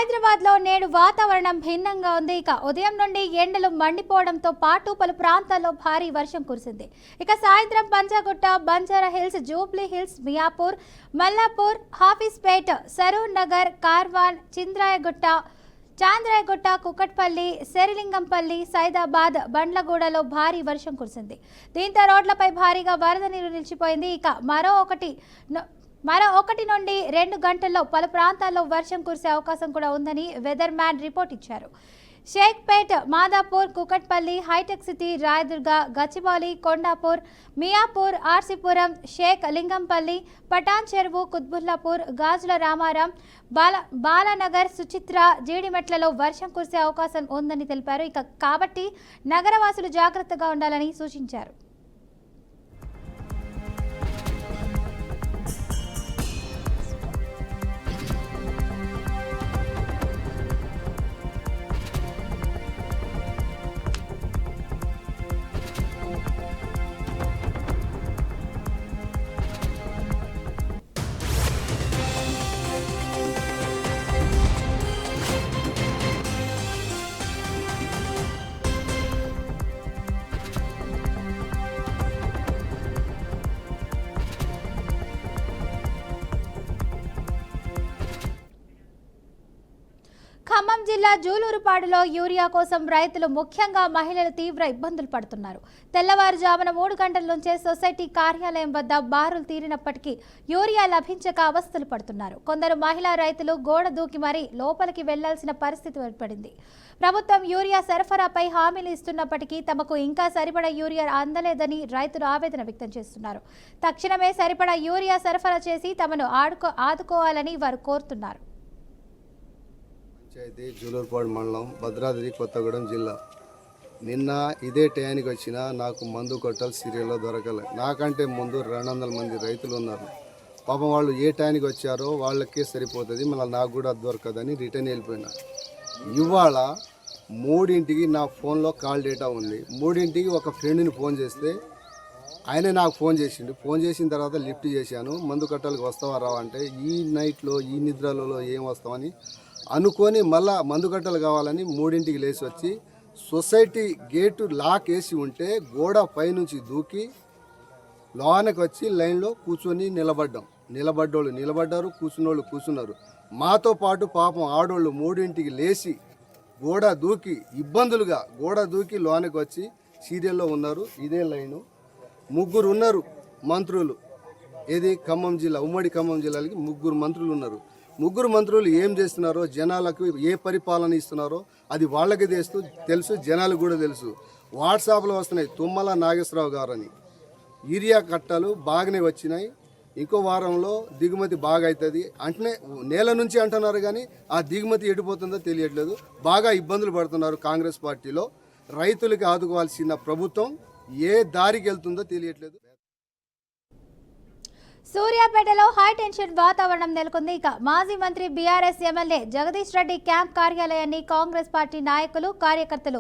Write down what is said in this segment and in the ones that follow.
హైదరాబాద్ లో నేడు వాతావరణం భిన్నంగా ఉంది. ఉదయం నుండి ఎండలు మండిపోవడంతో పాటు పలు ప్రాంతాల్లో భారీ వర్షం కురిసింది. సాయంత్రం Panjagutta, Banjara Hills, Jubilee Hills, Miyapur, Mallapur, Hafeezpet, Saroor Nagar, Karwan, Chandrayangutta, Kukatpally, Serilingampally, Saidabad, బండ్లగూడలో భారీ వర్షం కురిసింది. దీంతో రోడ్లపై భారీగా వరద నీరు నిలిచిపోయింది. మరో 1 నుండి 2 గంటల్లో పలు ప్రాంతాల్లో వర్షం కురిసే అవకాశం కూడా ఉందని వెదర్ మ్యాన్ రిపోర్ట్ ఇచ్చారు. షేక్పేట్, మాదాపూర్, కుకట్పల్లి, హైటెక్ సిటీ, రాయదుర్గ, గచ్చిబౌలి, కొండాపూర్, మియాపూర్, ఆర్సీపురం, షేక్ లింగంపల్లి, పటాన్ చెరువు, కుత్బుల్లాపూర్, గాజుల రామారం, బాలానగర్, సుచిత్ర, జీడిమెట్లలో వర్షం కురిసే అవకాశం ఉందని తెలిపారు. కాబట్టి నగరవాసులు జాగ్రత్తగా ఉండాలని సూచించారు. ఖమ్మం జిల్లా జూలూరుపాడులో యూరియా కోసం రైతులు, ముఖ్యంగా మహిళలు తీవ్ర ఇబ్బందులు పడుతున్నారు. తెల్లవారుజామున 3 గంటల నుంచే సొసైటీ కార్యాలయం వద్ద బారులు తీరినప్పటికీ యూరియా లభించక అవస్థలు పడుతున్నారు. కొందరు మహిళా రైతులు గోడ దూకి మరీ లోపలికి వెళ్లాల్సిన పరిస్థితి ఏర్పడింది. ప్రభుత్వం యూరియా సరఫరాపై హామీలు ఇస్తున్నప్పటికీ తమకు ఇంకా సరిపడా యూరియా అందలేదని రైతులు ఆవేదన వ్యక్తం చేస్తున్నారు. తక్షణమే సరిపడా యూరియా సరఫరా చేసి తమను ఆదుకోవాలని వారు కోరుతున్నారు. పంచాయతీ జూలూరుపాడు మండలం, భద్రాద్రి కొత్తగూడెం జిల్లా. నిన్న ఇదే టయానికి వచ్చిన నాకు మందు కొట్టాలి సీరియల్లో దొరకలే. నాకంటే ముందు 200 మంది రైతులు ఉన్నారు. పాపం వాళ్ళు ఏ టయానికి వచ్చారో వాళ్ళకే సరిపోతుంది, మళ్ళీ నాకు కూడా దొరకదని రిటర్న్ వెళ్ళిపోయినా. ఇవాళ 3ంటికి నా ఫోన్లో కాల్ డేటా ఉంది. 3ంటికి ఒక ఫ్రెండ్ని ఫోన్ చేస్తే ఆయన నాకు ఫోన్ చేసిండు. ఫోన్ చేసిన తర్వాత లిఫ్ట్ చేశాను. మందు కట్టాలకు వస్తావా రావా అంటే, ఈ నైట్లో ఈ నిద్రలలో ఏం వస్తామని అనుకొని మళ్ళా మందు కట్టలు కావాలని 3ంటికి లేచి వచ్చి సొసైటీ గేటు లాక్ వేసి ఉంటే గోడ పైనుంచి దూకి లోనకి వచ్చి లైన్లో కూర్చొని నిలబడ్డోళ్ళు నిలబడ్డారు, కూర్చున్నోళ్ళు కూర్చున్నారు. మాతో పాటు పాపం ఆడోళ్ళు 3ంటికి లేచి గోడ దూకి ఇబ్బందులుగా గోడ దూకి లోనకి వచ్చి సీరియల్లో ఉన్నారు. ఇదే లైను 3 ఉన్నారు మంత్రులు. ఏది ఖమ్మం జిల్లా, ఉమ్మడి ఖమ్మం జిల్లాలకి 3 మంత్రులు ఉన్నారు. 3 మంత్రులు ఏం చేస్తున్నారో, జనాలకు ఏ పరిపాలన ఇస్తున్నారో అది వాళ్ళకి తెలుసు, జనాలకు కూడా తెలుసు. వాట్సాప్లో వస్తున్నాయి తుమ్మల నాగేశ్వరరావు గారని. యూరియా కట్టలు బాగానే వచ్చినాయి, ఇంకో వారంలో దిగుమతి బాగా అవుతుంది అంటే నేల నుంచి అంటున్నారు, కానీ ఆ దిగుమతి ఎడిపోతుందో తెలియట్లేదు. బాగా ఇబ్బందులు పడుతున్నారు కాంగ్రెస్ పార్టీలో. రైతులకి ఆదుకోవాల్సిన ప్రభుత్వం ఏ దారికి వెళ్తుందో తెలియట్లేదు. సూర్యాపేటలో హైటెన్షన్ వాతావరణం నెలకొంది. మాజీ మంత్రి BRS MLA Jagadish Reddy camp కార్యాలయాన్ని కాంగ్రెస్ పార్టీ నాయకులు, కార్యకర్తలు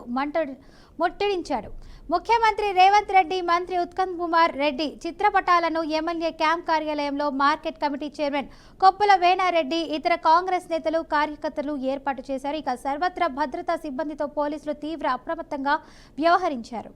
ముట్టడించారు. ముఖ్యమంత్రి రేవంత్ రెడ్డి, మంత్రి ఉత్కంద్ కుమార్ రెడ్డి చిత్రపటాలను ఎమ్మెల్యే క్యాంప్ కార్యాలయంలో market committee chairman Koppula Venareddy, ఇతర కాంగ్రెస్ నేతలు, కార్యకర్తలు ఏర్పాటు చేశారు. సర్వత్రా భద్రతా సిబ్బందితో పోలీసులు తీవ్ర అప్రమత్తంగా వ్యవహరించారు.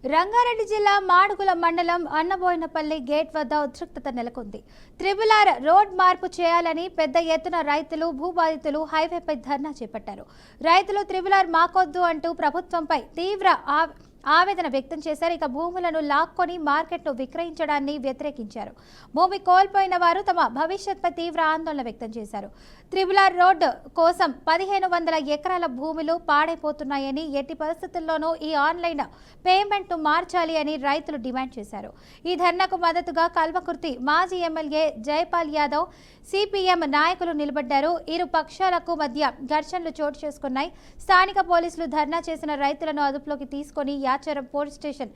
రంగారెడ్డి జిల్లా మాడుగుల మండలం అన్నబోయినపల్లి గేట్ వద్ద ఉద్రిక్తత నెలకొంది. త్రిబుల్-ఆర్ రోడ్ మార్పు చేయాలని పెద్ద ఎత్తున రైతులు, భూబాధితులు హైవేపై ధర్నా చేపట్టారు. రైతులు త్రిబుల్-ఆర్ మాకొద్దు అంటూ ప్రభుత్వంపై తీవ్ర ఆవేదన వ్యక్తం చేశారు. ఇక భూములను లాక్కొని మార్కెట్ను విక్రయించడాన్ని వ్యతిరేకించారు. భూమి కోల్పోయిన వారు తమ భవిష్యత్పై తీవ్ర ఆందోళన వ్యక్తం చేశారు. త్రిబులార్ రోడ్ కోసం 1500 ఎకరాల భూములు పాడైపోతున్నాయని, ఎట్టి పరిస్థితుల్లోనూ ఈ ఆన్లైన్ పేమెంట్ను మార్చాలి అని రైతులు డిమాండ్ చేశారు. ఈ ధర్నాకు మద్దతుగా కల్వకుర్తి మాజీ ఎమ్మెల్యే జైపాల్ యాదవ్, సిపిఎం నాయకులు నిలబడ్డారు. ఇరు పక్షాలకు మధ్య ఘర్షణలు చోటు చేసుకున్నాయి. స్థానిక పోలీసులు ధర్నా చేసిన రైతులను అదుపులోకి తీసుకొని యాచారం పోలీస్ స్టేషన్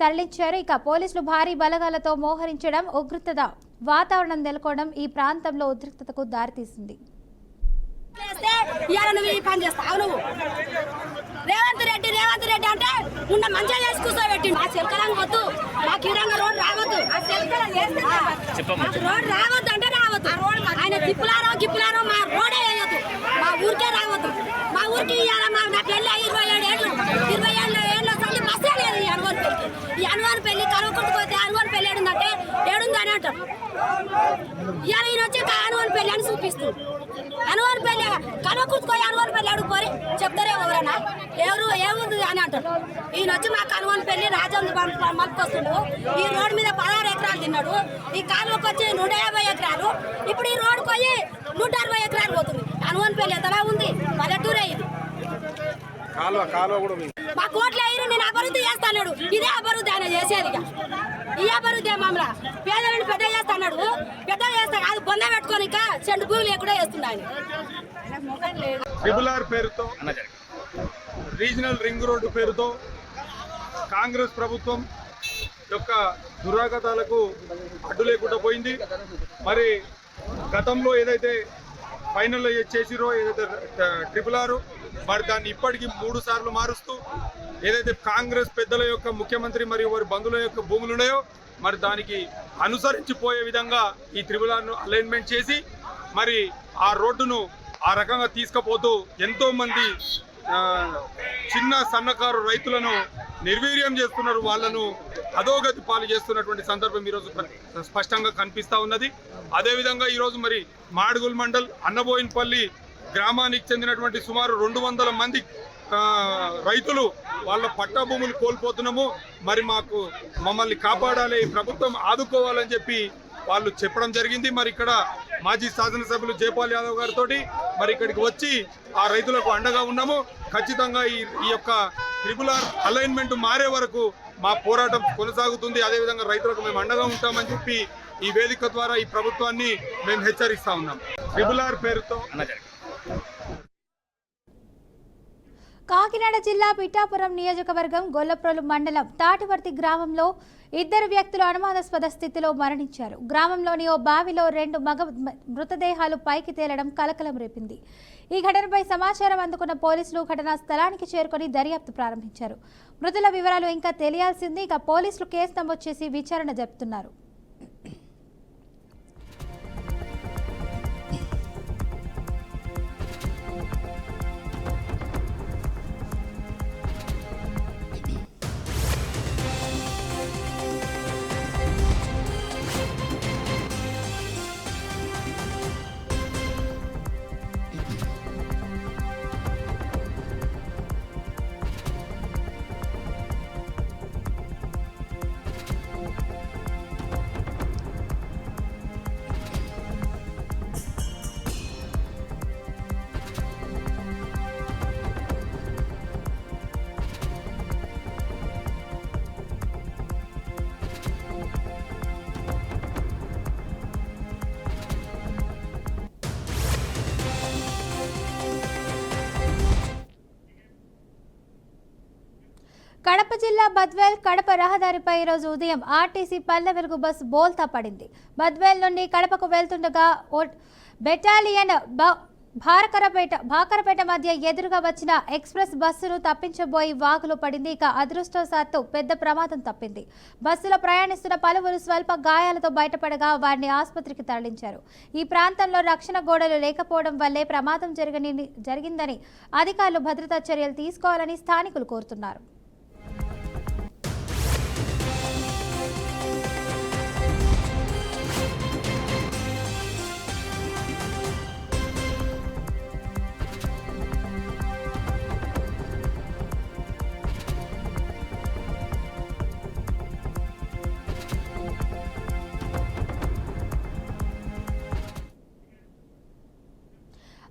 తరలించారు. ఇక పోలీసులు భారీ బలగాలతో మోహరించడం, ఉగ్రత వాతావరణం నెలకొనడం ఈ ప్రాంతంలో ఉద్రిక్తతకు దారితీసింది. రేవంత్ రెడ్డి అంటే ఉన్న మంచిగా చేసి కూర్చోబెట్టి మా చెలకలం వద్దు, మా కిరంగా రోడ్ రావద్దు, రోడ్ రావద్దు అంటే రావద్దు. ఆయన గిప్పులారో మా రోడే వేయద్దు, మా ఊరికే రావద్దు. మా ఊరికి ఇవ్వాల నా పెళ్ళి 27 ఏళ్ళ సంది బస్సే లేదు ఈ అనువాని పెళ్లికి. ఈ అనువాని పెళ్లి కనుక్కుంటుపోతే అనువాని పెళ్లి ఏడుందంటే ఏడుంది అని అంటారు. ఇవాళ ఈయన వచ్చి అనువాని పెళ్లి అని చూపిస్తుంది. అనువాని పెళ్లి కనుక్కుంటుపోయి అనువాని పెళ్లి అడుగుపోయి చెప్తారే ఎవరన్నా ఎవరు ఏముంది అని అంటారు. ఈయన వచ్చి మాకు అనువాని పెళ్లి రాజందు మలుపుకొస్తుండు. ఈ రోడ్డు మీద 16 ఎకరాలు తిన్నాడు. ఈ కాలువకి వచ్చి 150 ఎకరాలు. ఇప్పుడు ఈ రోడ్డుకి పోయి 160 ఎకరాలు పోతుంది. అనువాని పెళ్లి ఎంతలా ఉంది, పల్లెటూరే ఇది. మా కోట్ల అయ్యి నేను అభివృద్ధి చేస్తాడు. ఇదే అభివృద్ధి ఆయన చేసేది. ఈ అభివృద్ధి మమ్మల్ని పేదలను పెద్ద చేస్తాడు. పెద్ద చేస్తాడు అది బొంద పెట్టుకొని చెండు భూమి లేకుండా చేస్తున్నాడు. ట్రిబులార్ పేరుతో, రీజనల్ రింగ్ రోడ్డు పేరుతో కాంగ్రెస్ ప్రభుత్వం యొక్క దురాగతాలకు అడ్డు లేకుండా పోయింది. మరి గతంలో ఏదైతే ఫైనల్ చేసిరో ఏదైతే ట్రిబులార్, మరి దాన్ని ఇప్పటికీ 3 సార్లు మారుస్తూ ఏదైతే కాంగ్రెస్ పెద్దల యొక్క ముఖ్యమంత్రి మరియు వారి బంధువుల యొక్క భూములు ఉన్నాయో మరి దానికి అనుసరించిపోయే విధంగా ఈ ట్రిబులార్ను అలైన్మెంట్ చేసి మరి ఆ రోడ్డును ఆ రకంగా తీసుకుపోతూ ఎంతోమంది చిన్న సన్నకారు రైతులను నిర్వీర్యం చేస్తున్నారు. వాళ్ళను అధోగతి పాలు చేస్తున్నటువంటి సందర్భం ఈరోజు స్పష్టంగా కనిపిస్తూ ఉన్నది. అదేవిధంగా ఈరోజు మరి మాడుగుల్ మండల్ అన్నబోయినపల్లి గ్రామానికి చెందినటువంటి సుమారు 200 మంది రైతులు వాళ్ళ పట్టా భూములు కోల్పోతున్నాము, మరి మమ్మల్ని కాపాడాలి, ప్రభుత్వం ఆదుకోవాలని చెప్పి వాళ్ళు చెప్పడం జరిగింది. మరి ఇక్కడ మాజీ శాసనసభ్యులు జైపాల్ యాదవ్ గారితో మరి ఇక్కడికి వచ్చి ఆ రైతులకు అండగా ఉన్నాము. ఖచ్చితంగా ఈ యొక్క ట్రిబులార్ అలైన్మెంట్ మారే వరకు మా పోరాటం కొనసాగుతుంది. అదేవిధంగా రైతులకు మేము అండగా ఉంటామని చెప్పి ఈ వేదిక ద్వారా ఈ ప్రభుత్వాన్ని మేము హెచ్చరిస్తా ఉన్నాం. ట్రిబులార్ పేరుతో కాకినాడ జిల్లా పిఠాపురం నియోజకవర్గం గొల్లప్రోలు మండలం తాటివర్తి గ్రామంలో 2 వ్యక్తులు అనుమానాస్పద స్థితిలో మరణించారు. గ్రామంలోని ఓ బావిలో 2 మగ మృతదేహాలు పైకి తేలడం కలకలం రేపింది. ఈ ఘటనపై సమాచారం అందుకున్న పోలీసులు ఘటనా స్థలానికి చేరుకొని దర్యాప్తు ప్రారంభించారు. మృతుల వివరాలు ఇంకా తెలియాల్సింది. ఇక పోలీసులు కేసు నమోదు చేసి విచారణ జరుపుతున్నారు. కడప జిల్లా బద్వేల్ కడప రహదారిపై ఈరోజు ఉదయం ఆర్టీసీ పల్లె వెలుగు బస్సు బోల్తా పడింది. బద్వేల్ నుండి కడపకు వెళ్తుండగా బెటాలియన్ భాకరపేట మధ్య ఎదురుగా వచ్చిన ఎక్స్ప్రెస్ బస్సును తప్పించబోయి వాగులో పడింది. ఇక అదృష్టవశాత్తు పెద్ద ప్రమాదం తప్పింది. బస్సులో ప్రయాణిస్తున్న పలువురు స్వల్ప గాయాలతో బయటపడగా వారిని ఆసుపత్రికి తరలించారు. ఈ ప్రాంతంలో రక్షణ గోడలు లేకపోవడం వల్లే ప్రమాదం జరిగిందని అధికారులు భద్రతా చర్యలు తీసుకోవాలని స్థానికులు కోరుతున్నారు.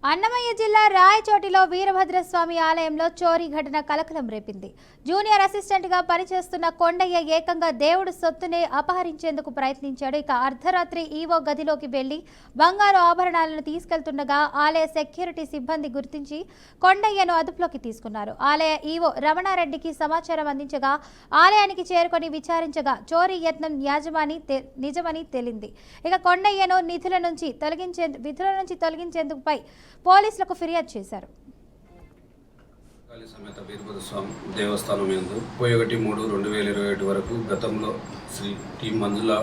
అన్నమయ్య జిల్లా రాయచోటిలో వీరభద్రస్వామి ఆలయంలో చోరీ ఘటన కలకలం రేపింది. జూనియర్ అసిస్టెంట్గా పనిచేస్తున్న కొండయ్య ఏకంగా దేవుడు సొత్తునే అపహరించేందుకు ప్రయత్నించాడు. ఇక అర్ధరాత్రి ఈవో గదిలోకి వెళ్లి బంగారు ఆభరణాలను తీసుకెళ్తుండగా ఆలయ సెక్యూరిటీ సిబ్బంది గుర్తించి కొండయ్యను అదుపులోకి తీసుకున్నారు. ఆలయ ఈవో రమణారెడ్డికి సమాచారం అందించగా ఆలయానికి చేరుకొని విచారించగా చోరీ యత్నం నిజమని తేలింది. ఇక కొండయ్యను విధుల నుంచి తొలగించేందుకుపై పోలీసులకు ఫిర్యాదు చేశారు. సమేత వీరభద్రస్వామి దేవస్థానం యందు 31/3/2021 వరకు గతంలో శ్రీ టి మంజుల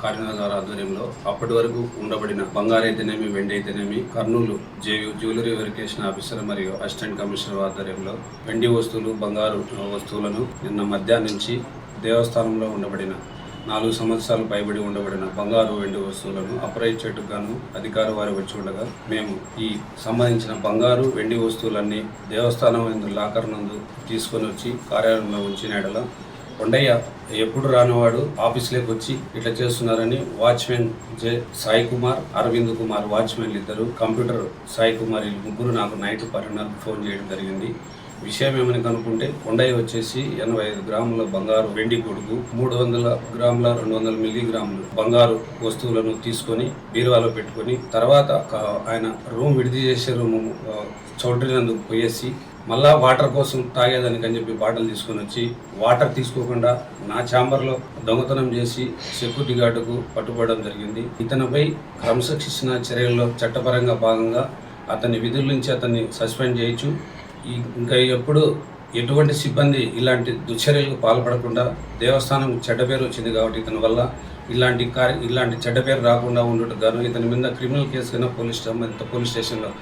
కార్యనాథ్ గారి ఆధ్వర్యంలో అప్పటి వరకు ఉండబడిన బంగారు అయితేనేమి, వెండి అయితేనేమి కర్నూలు జ్యువెలరీ వెరిఫికేషన్ ఆఫీసర్ మరియు అసిస్టెంట్ కమిషనర్ ఆధ్వర్యంలో వెండి వస్తువులు, బంగారు వస్తువులను నిన్న మధ్యాహ్నం నుంచి దేవస్థానంలో ఉండబడిన 4 సంవత్సరాలు పైబడి ఉండబడిన బంగారు, వెండి వస్తువులను అపహరించేట్టుకు గాను అధికారులు వారు వచ్చి ఉండగా మేము ఈ సంబంధించిన బంగారు, వెండి వస్తువులన్నీ దేవస్థానం లాకర్ నందు తీసుకొని వచ్చి కార్యాలయంలో ఉంచిన ఎడల కొండయ్య ఎప్పుడు రానివాడు ఆఫీస్లోకి వచ్చి ఇట్లా చేస్తున్నారని వాచ్మెన్ సాయి కుమార్, అరవింద్ కుమార్ వాచ్మెన్లు ఇద్దరు, కంప్యూటర్ సాయి కుమార్ వీళ్ళు ముగ్గురు నాకు నైట్ 10:30 ఫోన్ చేయడం జరిగింది. విషయం ఏమని కనుక్కుంటే కొండయ్య వచ్చేసి 85 గ్రాముల బంగారు, వెండి కొడుకు 300 గ్రాముల 200 మిల్లీగ్రాములు బంగారు వస్తువులను తీసుకొని బీరువాలో పెట్టుకొని తర్వాత ఆయన రూమ్ విడిది చేసే రూము చౌల్ట్రీనందుకు పోయేసి మళ్ళా వాటర్ కోసం తాగేదానికి అని చెప్పి బాటిల్ తీసుకొని వచ్చి వాటర్ తీసుకోకుండా నా ఛాంబర్లో దొంగతనం చేసి సెక్యూరిటీ గార్డుకు పట్టుబడడం జరిగింది. ఇతనిపై క్రమశిక్షణ చర్యల్లో చట్టపరంగా భాగంగా అతని విధుల నుంచి అతన్ని సస్పెండ్ చేయొచ్చు. ఇంకా ఎప్పుడు ఎటువంటి సిబ్బంది ఇలాంటి దుశ్చర్యలకు పాల్పడకుండా దేవస్థానం చెడ్డ పేరు వచ్చింది కాబట్టి ఇతని వల్ల ఇలాంటి చెడ్డ పేరు రాకుండా ఉండటం గాను ఇతని మీద క్రిమినల్ కేసు కింద పోలీస్ స్టేషన్లో.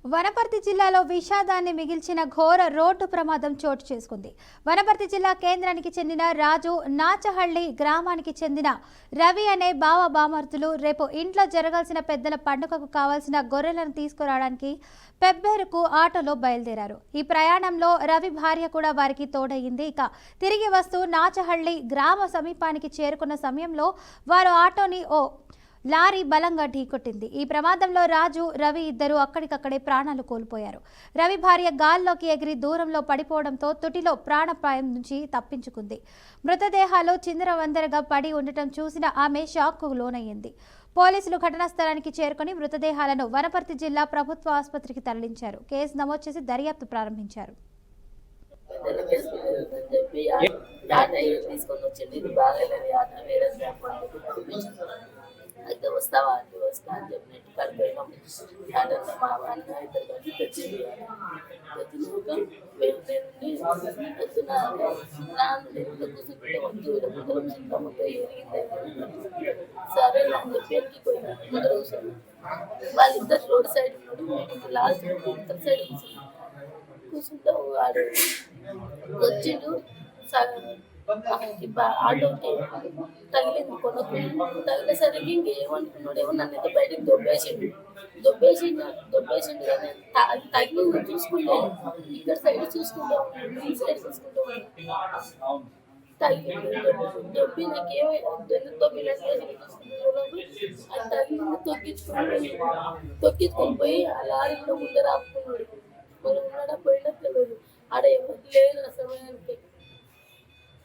వనపర్తి జిల్లాలో విషాదాన్ని మిగిల్చిన ఘోర రోడ్డు ప్రమాదం చోటు చేసుకుంది. వనపర్తి జిల్లా కేంద్రానికి చెందిన రాజు, నాచహళ్లి గ్రామానికి చెందిన రవి అనే బామర్దులు రేపు ఇంట్లో జరగాల్సిన పెద్దల పండుగకు కావాల్సిన గొర్రెలను తీసుకురావడానికి పెబ్బేరుకు ఆటోలో బయలుదేరారు. ఈ ప్రయాణంలో రవి భార్య కూడా వారికి తోడయింది. ఇక తిరిగి వస్తూ నాచహళ్లి గ్రామ సమీపానికి చేరుకున్న సమయంలో వారు ఆటోని లారీ బలంగా ఢీకొట్టింది. ఈ ప్రమాదంలో రాజు, రవి ఇద్దరు అక్కడికక్కడే ప్రాణాలు కోల్పోయారు. రవి భార్య గాల్లోకి ఎగిరి దూరంలో పడిపోవడంతో తుటిలో ప్రాణాపాయం నుంచి తప్పించుకుంది. మృతదేహాలు చిందరవందరగా పడి ఉండటం చూసిన ఆమె షాక్కు లోనయ్యింది. పోలీసులు ఘటనా స్థలానికి చేరుకుని మృతదేహాలను వనపర్తి జిల్లా ప్రభుత్వ ఆసుపత్రికి తరలించారు. కేసు నమోదు చేసి దర్యాప్తు ప్రారంభించారు. అయితే వస్తావా అని వస్తా అని చెప్పినట్టు కడిపోయినాం. ఆటల్లో మా అన్న ఇద్దరు కలిసి తెచ్చినాక సరే అని చెప్పి వెనక్కి పోయినా ముందర కూర్చొని వాళ్ళిద్దరు రోడ్ సైడ్ ఉన్నాడు, లాస్ట్ ఇద్దరు సైడ్ కూర్చుంటా వాడు వచ్చిండు. ఆటోకి తగిలింది, కొనకు తగిలేసరికి ఇంకేమనుకున్నాడేమో నన్ను అయితే బయటకు దొబ్బేసిండు కానీ తగిలింది చూసుకుంటాను. ఇక్కడ సైడ్ చూసుకుంటా ఉన్నాడు, ఈ సైడ్ చూసుకుంటా ఉన్నాడు. తగిలింది దొబ్బి నాకేమో దొబ్బినట్టు అది తగిలింది తొక్కించుకొని పోయి ఆ లారీలో ముందర ఆపుకున్నాడు. మనం ఉన్నాడా పోయినట్లేదు, ఆడ ఎవరు లేరు ఆ సమయానికి.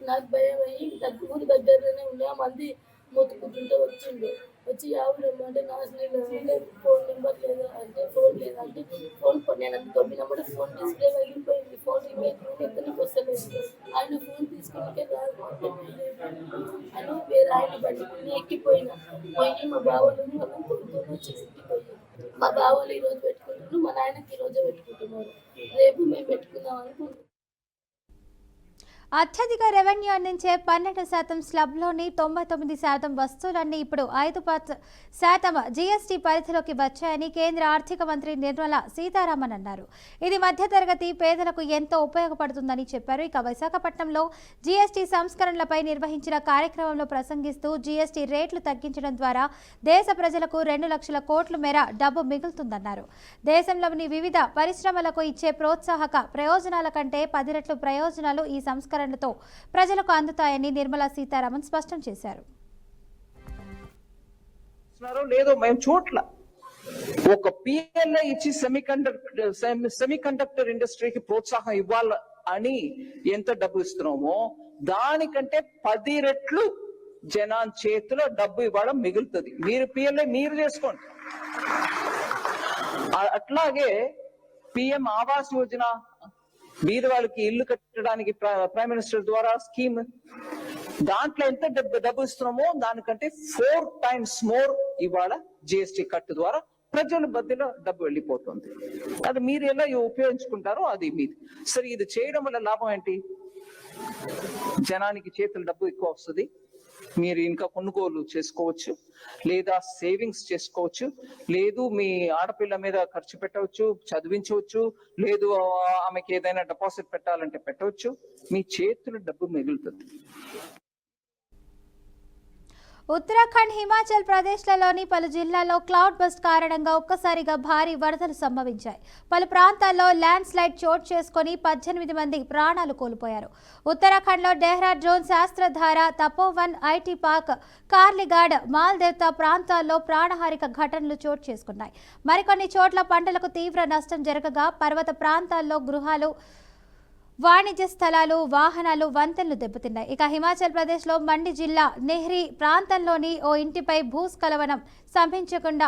నాకు భయం అయ్యి ఊరి దగ్గరలోనే ఉండే మంది మొత్తుకుంటుంటే వచ్చి ఎవరమ్మంటే నాశనం అంటే ఫోన్ నెంబర్ లేదా అంటే ఫోన్ లేదంటే ఫోన్ నేను అంత దొబ్బినప్పుడు ఫోన్ డిస్ప్లే పగిలిపోయింది, ఫోన్ ఎక్కడికి వస్తలేదు. ఆయన ఫోన్ తీసుకునికే రాదు అని వేరే ఆయన బండి ఎక్కిపోయినా పోయి మా బావలు వచ్చి ఎక్కిపోయి మా బావలు ఈరోజు పెట్టుకుంటున్నారు, మా నాయనకి ఈరోజే పెట్టుకుంటున్నారు, రేపు మేము పెట్టుకుందాం అనుకుంటున్నాం. అత్యధిక రెవెన్యూ అందించే 12% స్లబ్లోని 99% వస్తువులన్నీ ఇప్పుడు 5% జీఎస్టీ పరిధిలోకి వచ్చాయని కేంద్ర ఆర్థిక మంత్రి నిర్మలా సీతారామన్ అన్నారు. ఇది మధ్యతరగతి పేదలకు ఎంతో ఉపయోగపడుతుందని చెప్పారు. ఇక విశాఖపట్నంలో జీఎస్టీ సంస్కరణలపై నిర్వహించిన కార్యక్రమంలో ప్రసంగిస్తూ జీఎస్టీ రేట్లు తగ్గించడం ద్వారా దేశ ప్రజలకు 2 లక్షల కోట్ల మేర డబ్బు మిగులుతుందన్నారు. దేశంలోని వివిధ పరిశ్రమలకు ఇచ్చే ప్రోత్సాహక ప్రయోజనాల కంటే 10 రెట్లు ప్రయోజనాలు ఈ సంస్కరణలతో ప్రజలకు అందుతాయని నిర్మలా సీతారామన్ స్పష్టం చేశారు. లేదో మేము చూట్ల ఒక పిఎల్ఐ ఇచ్చి సెమీ కండక్టర్ ఇండస్ట్రీకి ప్రోత్సాహం ఇవ్వాల అని ఎంత డబ్బు ఇస్తున్నామో దానికంటే 10 రెట్లు జనాన్ చేతిలో డబ్బు ఇవ్వడం మిగులుతుంది. మీరు పిఎల్ఐ మీరు చేసుకోండి. అట్లాగే పిఎం ఆవాస్ యోజన బీద వాళ్ళకి ఇల్లు కట్టడానికి ప్రైమ్ మినిస్టర్ ద్వారా స్కీమ్, దాంట్లో ఎంత డబ్బు ఇస్తున్నామో దానికంటే 4 times మోర్ ఇవాళ జిఎస్టీ కట్ ద్వారా ప్రజల మధ్యలో డబ్బు వెళ్ళిపోతుంది. అది మీరు ఎలా ఉపయోగించుకుంటారో అది మీది. సరే, ఇది చేయడం వల్ల లాభం ఏంటి? జనానికి చేతులు డబ్బు ఎక్కువ వస్తుంది. మీరు ఇంకా కొనుగోలు చేసుకోవచ్చు, లేదా సేవింగ్స్ చేసుకోవచ్చు, లేదు మీ ఆడపిల్ల మీద ఖర్చు పెట్టవచ్చు, చదివించవచ్చు, లేదు ఆమెకి ఏదైనా డిపాజిట్ పెట్టాలంటే పెట్టవచ్చు. మీ చేతులు డబ్బు మిగులుతుంది. ఉత్తరాఖండ్, హిమాచల్ ప్రదేశ్లలోని పలు జిల్లాల్లో క్లౌడ్ బస్ట్ కారణంగా ఒక్కసారిగా భారీ వరదలు సంభవించాయి. పలు ప్రాంతాల్లో ల్యాండ్ స్లైడ్ చోటు చేసుకుని 18 మంది ప్రాణాలు కోల్పోయారు. ఉత్తరాఖండ్లో డెహ్రాడూన్, శాస్త్రధార, తపోవన్, ఐటీ పార్క్, కార్లిగాడ్, మాల్దేవ్తా ప్రాంతాల్లో ప్రాణహారిక ఘటనలు చోటు చేసుకున్నాయి. మరికొన్ని చోట్ల పంటలకు తీవ్ర నష్టం జరగగా పర్వత ప్రాంతాల్లో గృహాలు, వాణిజ్య స్థలాలు, వాహనాలు, వంతెనలు దెబ్బతిన్నాయి. ఇక హిమాచల్ ప్రదేశ్లో మండి జిల్లా నెహ్రీ ప్రాంతంలోని ఓ ఇంటిపై భూస్ఖలనం సంభవించకుండా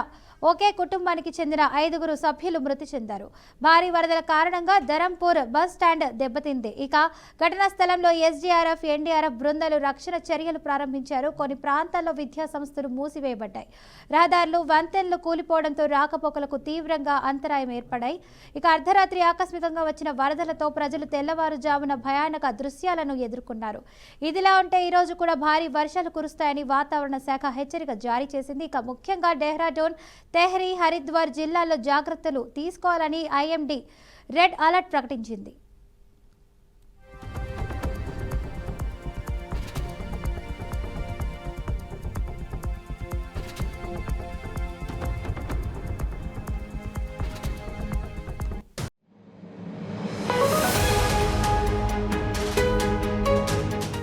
ఒకే కుటుంబానికి చెందిన 5 సభ్యులు మృతి చెందారు. భారీ వరదల కారణంగా ధరంపూర్ బస్ స్టాండ్ దెబ్బతింది. ఇక ఘటనా స్థలంలో ఎస్డీఆర్ఎఫ్, ఎన్డీఆర్ఎఫ్ బృందాలు రక్షణ చర్యలు ప్రారంభించారు. కొన్ని ప్రాంతాల్లో విద్యా సంస్థలు మూసివేయబడ్డాయి. రహదారులు, వంతెనలు కూలిపోవడంతో రాకపోకలకు తీవ్రంగా అంతరాయం ఏర్పడాయి. ఇక అర్ధరాత్రి ఆకస్మికంగా వచ్చిన వరదలతో ప్రజలు తెల్లవారుజామున భయానక దృశ్యాలను ఎదుర్కొన్నారు. ఇదిలా ఉంటే ఈ రోజు కూడా భారీ వర్షాలు కురుస్తాయని వాతావరణ శాఖ హెచ్చరిక జారీ చేసింది. ఇక ముఖ్యంగా డెహ్రాడూన్, తెహ్రీ, హరిద్వార్ జిల్లాల్లో జాగ్రత్తలు తీసుకోవాలని ఐఎండీ రెడ్ అలర్ట్ ప్రకటించింది.